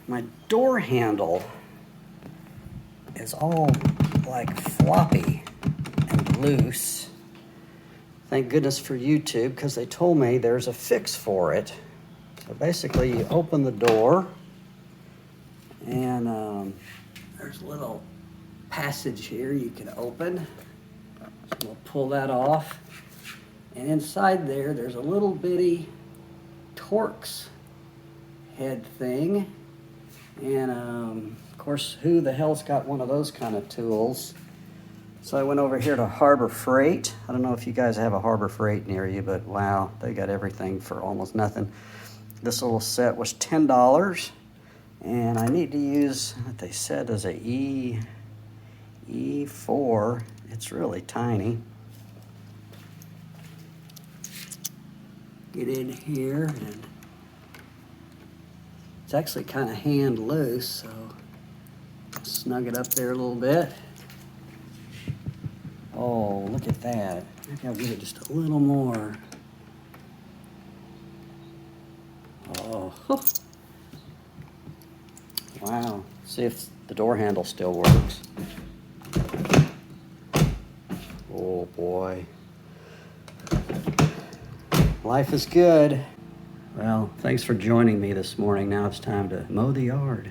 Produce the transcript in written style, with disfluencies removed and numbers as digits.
my door handle is all like floppy and loose. Thank goodness for YouTube, because they told me there's a fix for it. So basically you open the door and there's a little passage here you can open. So we'll pull that off. And inside there's a little bitty Torx head thing. And of course, who the hell's got one of those kind of tools? So I went over here to Harbor Freight. I don't know if you guys have a Harbor Freight near you, but wow, they got everything for almost nothing. This little set was $10, and I need to use what they said is a E4. It's really tiny. Get in here, and it's actually kind of hand loose, so snug it up there a little bit. Oh, look at that. Maybe I'll give it just a little more. Oh, wow. See if the door handle still works. Oh boy. Life is good. Well, thanks for joining me this morning. Now it's time to mow the yard.